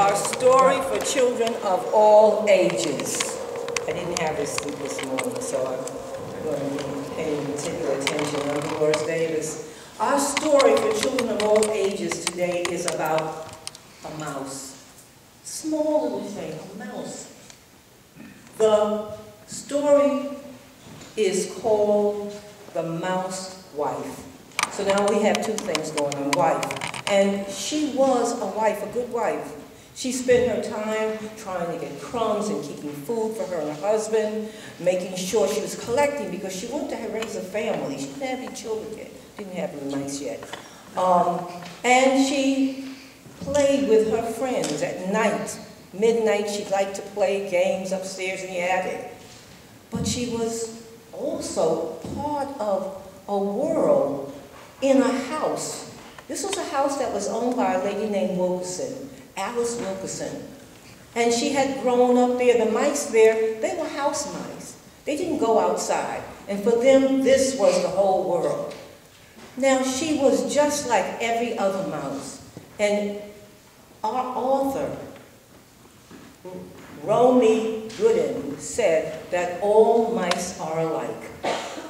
Our story for children of all ages. I didn't have this morning, so I'm going to be paying particular attention. I'm Dolores Davis. Our story for children of all ages today is about a mouse. Small little thing, a mouse. The story is called The Mouse Wife. So now we have two things going on, wife. And she was a wife, a good wife. She spent her time trying to get crumbs and keeping food for her and her husband, making sure she was collecting because she wanted to raise a family. She didn't have any children yet, didn't have any mice yet. And she played with her friends at night. Midnight, she'd like to play games upstairs in the attic. But she was also part of a world in a house. This was a house that was owned by a lady named Wilkerson, Alice Wilkerson. And she had grown up there. The mice there, they were house mice. They didn't go outside. And for them, this was the whole world. Now, she was just like every other mouse. And our author, Romy Gooden, said that all mice are alike,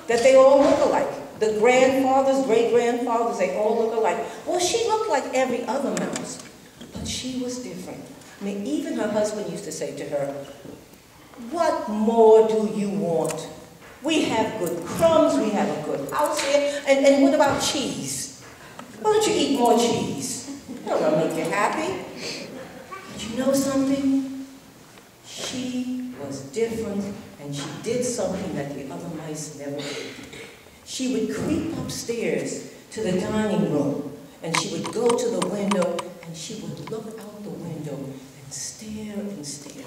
that they all look alike. The grandfathers, great-grandfathers, they all look alike. Well, she looked like every other mouse, but she was different. I mean, even her husband used to say to her, "What more do you want? We have good crumbs, we have a good house here, and what about cheese? Why don't you eat more cheese? That'll make you happy." But you know something? She was different, and she did something that the other mice never did. She would creep upstairs to the dining room, and she would go to the window, and she would look out the window and stare and stare.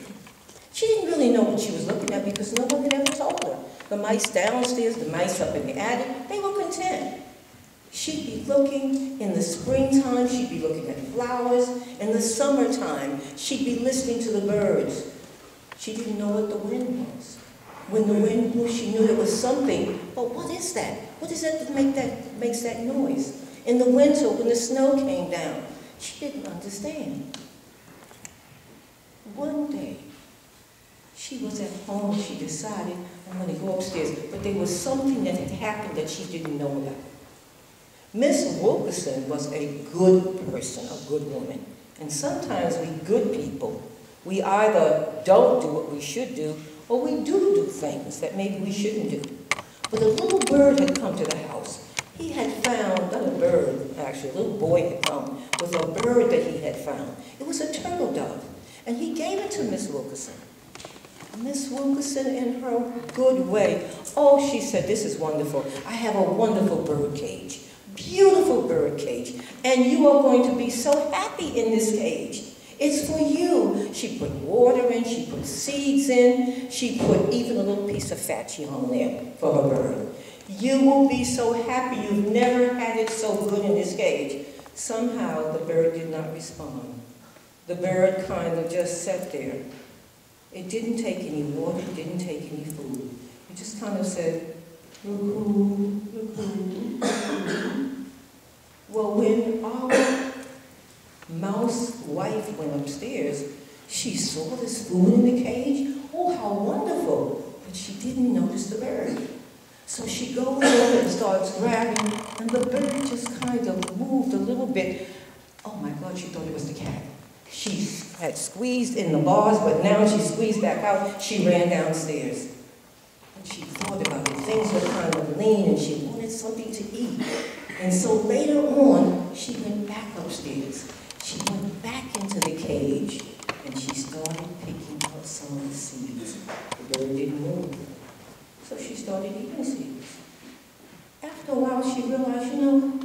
She didn't really know what she was looking at because no one had ever told her. The mice downstairs, the mice up in the attic, they were content. She'd be looking in the springtime, she'd be looking at flowers. In the summertime, she'd be listening to the birds. She didn't know what the wind was. When the wind blew, she knew there was something, but what is that? What is that that makes that noise? In the winter, when the snow came down, she didn't understand. One day, she was at home, she decided, I'm going to go upstairs, but there was something that had happened that she didn't know about. Miss Wilkerson was a good person, a good woman, and sometimes we good people, we either don't do what we should do, or we do things that maybe we shouldn't do. But a little bird had come to the house. He had found, not a bird, actually, a little boy had come with a bird that he had found. It was a turtle dove, and he gave it to Miss Wilkerson. Miss Wilkerson, in her good way, oh, she said, this is wonderful. I have a wonderful bird cage, beautiful bird cage, and you are going to be so happy in this cage. It's for you. She put water in, she put seeds in, she put even a little piece of fat she hung there for her bird. You will be so happy. You've never had it so good in this cage. Somehow the bird did not respond. The bird kind of just sat there. It didn't take any water, it didn't take any food. It just kind of said, "Roo-hoo, roo-hoo, roo-hoo." Well, when our mouse wife went upstairs, she saw this food in the cage. Oh, how wonderful. But she didn't notice the bird. So she goes over and starts grabbing, and the bird just kind of moved a little bit. Oh my God, she thought it was the cat. She had squeezed in the bars, but now she squeezed back out. She ran downstairs. And she thought about it. Things were kind of lean, and she wanted something to eat. And so later on, she went back upstairs. She went back into the cage, and she started picking out some of the seeds. The bird didn't move. So she started eating seeds. After a while, she realized, you know,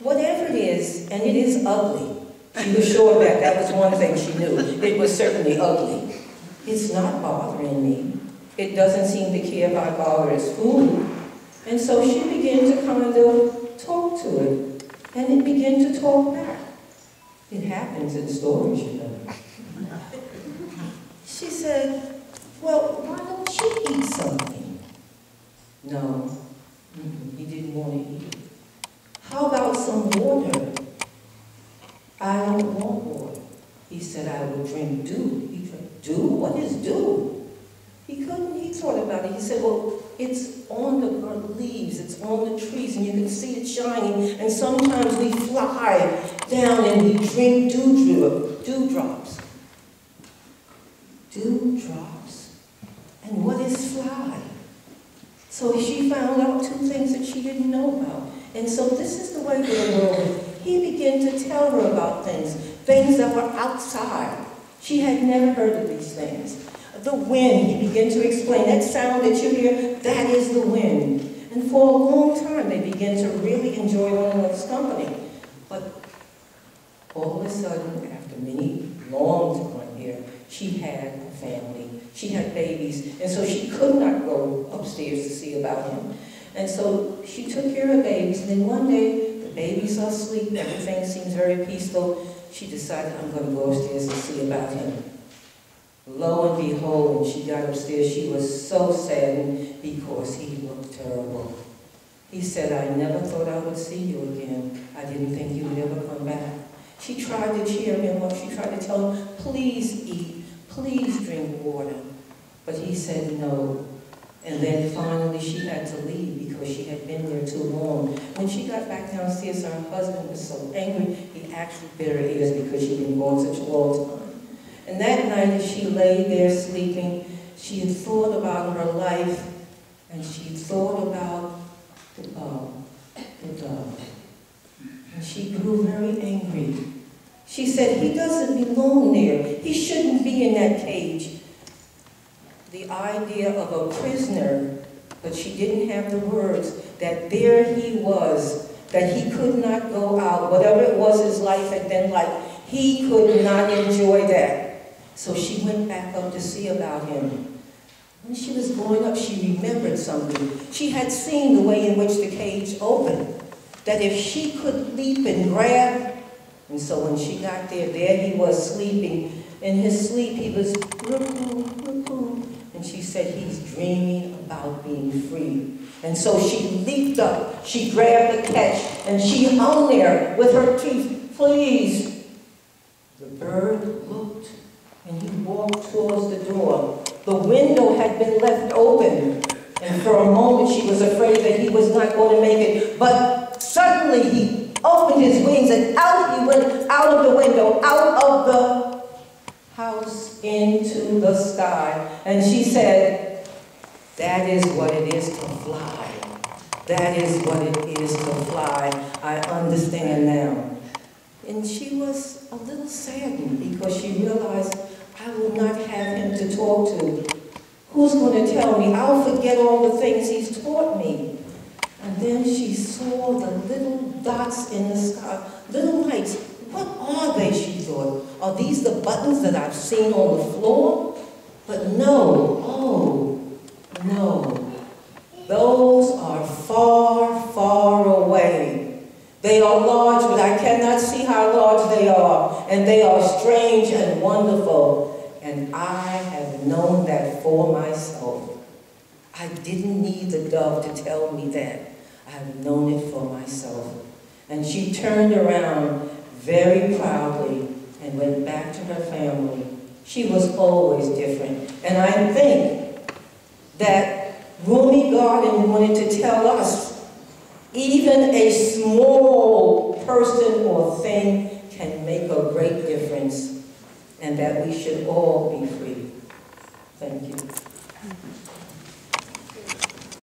whatever it is, and it is ugly. She was sure that that was one thing she knew. It was certainly ugly. It's not bothering me. It doesn't seem to care if I bother its food. And so she began to kind of talk to it, and it began to talk back. It happens in stories, you know. She said, well, why don't you eat something? No, he didn't want to eat. How about some water? I don't want water. He He said, I would drink dew. He said, dew? What is dew? He thought about it. He said, well, it's on the leaves, it's on the trees, and you can see it shining, and sometimes we fly down and we drink dewdrops. Dewdrops? And what is fly? So she found out two things that she didn't know about. And so this is the way the world, he began to tell her about things that were outside. She had never heard of these things. The wind, he began to explain, that sound that you hear, that is the wind. And for a long time, they began to really enjoy one another's company. But all of a sudden, after many long time here, she had a family. She had babies, and so she could not go upstairs to see about him. And so she took care of babies, and then one day, the babies are asleep, everything seems very peaceful. She decided, I'm going to go upstairs and see about him. Lo and behold, when she got upstairs, she was so saddened because he looked terrible. He said, I never thought I would see you again. I didn't think you would ever come back. She tried to cheer him up. She tried to tell him, please eat, please drink water. But he said no. And then finally she had to leave because she had been there too long. When she got back downstairs, her husband was so angry, he actually bit her ears because she'd been gone such a long time. And that night as she lay there sleeping, she had thought about her life, and she thought about the dove. And she grew very angry. She said, he doesn't belong there. He shouldn't be in that cage. The idea of a prisoner, but she didn't have the words, that there he was, that he could not go out. Whatever it was his life had been like, he could not enjoy that. So she went back up to see about him. When she was going up, she remembered something. She had seen the way in which the cage opened, that if she could leap and grab, and so when she got there he was sleeping. In his sleep, he was roo-hoo. And she said, he's dreaming about being free. And so she leaped up, she grabbed the catch, and she hung there with her teeth. Please. The bird looked, and he walked towards the door. The window had been left open, and for a moment she was afraid that he was not going to make it. But suddenly he opened his wings, and out he went, out of the window, out of the house into the sky. And she said, that is what it is to fly. That is what it is to fly. I understand now. And she was a little saddened because she realized, I will not have him to talk to. Who's going to tell me? I'll forget all the things he's taught me. And then she saw the little dots in the sky, little lights. What are they, she thought? Are these the buttons that I've seen on the floor? But no, oh, no. Those are far, far away. They are large, but I cannot see how large they are. And they are strange and wonderful. And I have known that for myself. I didn't need the dove to tell me that. I've known it for myself. And she turned around very proudly and went back to her family. She was always different. And I think that Rumi Garden wanted to tell us, even a small person or thing can make a great difference, and that we should all be free. Thank you.